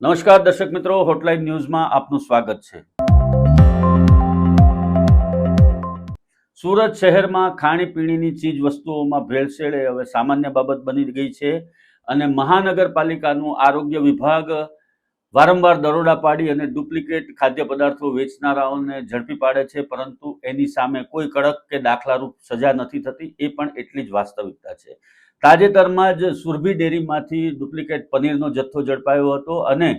નમસ્કાર દર્શક મિત્રો, હોટલાઇન ન્યૂઝમાં આપનું સ્વાગત છે। સુરત શહેરમાં ખાણીપીણીની ચીજ વસ્તુઓમાં ભેળસેળ હવે સામાન્ય બાબત બની ગઈ છે અને મહાનગરપાલિકાનું આરોગ્ય વિભાગ વારંવાર દરોડા પાડી અને ડુપ્લિકેટ ખાદ્ય પદાર્થો વેચનારાઓને ઝડપી પાડે છે, પરંતુ એની સામે કોઈ કડક કે દાખલારૂપ સજા નથી થતી। એ પણ એટલી જ વાસ્તવિકતા છે। તાજેતરમાં જ સુરભી ડેરીમાંથી ડુપ્લિકેટ પનીરનો જથ્થો ઝડપાયો હતો અને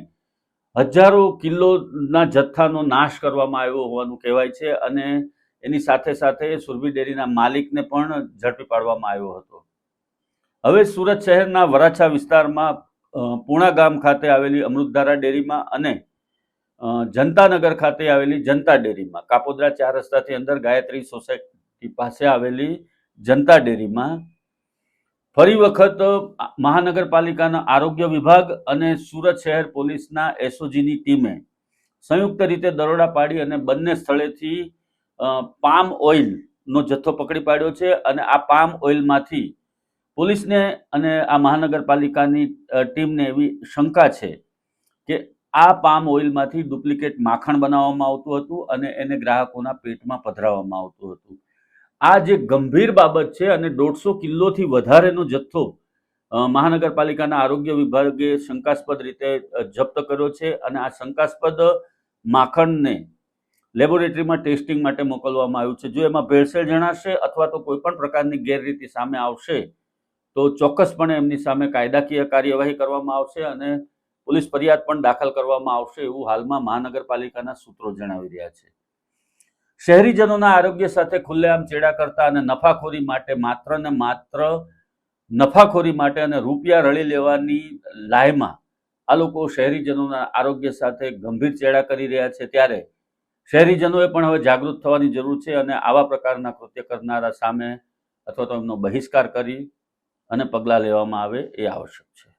હજારો કિલોના જથ્થાનો નાશ કરવામાં આવ્યો હોવાનું કહેવાય છે અને એની સાથે સાથે સુરભી ડેરીના માલિકને પણ ઝડપી પાડવામાં આવ્યો હતો। હવે સુરત શહેરના વરાછા વિસ્તારમાં પૂણા ગામ ખાતે આવેલી અમૃતધારા ડેરીમાં અને જનતાનગર ખાતે આવેલી જનતા ડેરીમાં, કાપોદ્રા 4 રસ્તાથી અંદર ગાયત્રી સોસાયટી પાસે આવેલી જનતા ડેરીમાં ફરી વખત મહાનગરપાલિકાના આરોગ્ય વિભાગ અને સુરત શહેર પોલીસના એસઓજીની ટીમે સંયુક્ત રીતે દરોડા પાડી અને બંને સ્થળેથી પામ ઓઇલનો જથ્થો પકડી પાડ્યો છે અને આ પામ ઓઇલમાંથી પોલીસને અને આ મહાનગરપાલિકાની ટીમને એવી શંકા છે કે આ પામ ઓઇલમાંથી ડુપ્લિકેટ માખણ બનાવવામાં આવતું હતું અને એને ગ્રાહકોના પેટમાં પધરાવવામાં આવતું હતું। આ જે ગંભીર બાબત છે અને 150 કિલોથી વધારેનો જથ્થો મહાનગરપાલિકાના આરોગ્ય વિભાગે શંકાસ્પદ રીતે જપ્ત કર્યો છે અને આ શંકાસ્પદ માખણને લેબોરેટરીમાં ટેસ્ટિંગ માટે મોકલવામાં આવ્યું છે। જો એમાં ભેળસેળ જણાશે અથવા તો કોઈ પણ પ્રકારની ગેરરીતિ સામે આવશે તો ચોક્કસપણે એમની સામે કાયદાકીય કાર્યવાહી કરવામાં આવશે અને પોલીસ ફરિયાદ પણ દાખલ કરવામાં આવશે, એવું હાલમાં મહાનગરપાલિકાના સૂત્રો જણાવી રહ્યા છે। શહેરીજનોના આરોગ્ય સાથે ખુલ્લેઆમ ચેડા કરતા અને નફાખોરી માટે અને રૂપિયા રળી લેવાની લાયમાં આ લોકો શહેરીજનોના આરોગ્ય સાથે ગંભીર ચેડા કરી રહ્યા છે, ત્યારે શહેરીજનોએ પણ હવે જાગૃત થવાની જરૂર છે અને આવા પ્રકારના કૃત્ય કરનારા સામે અથવા તો એમનો બહિષ્કાર કરી અને પગલાં લેવામાં આવે એ આવશ્યક છે।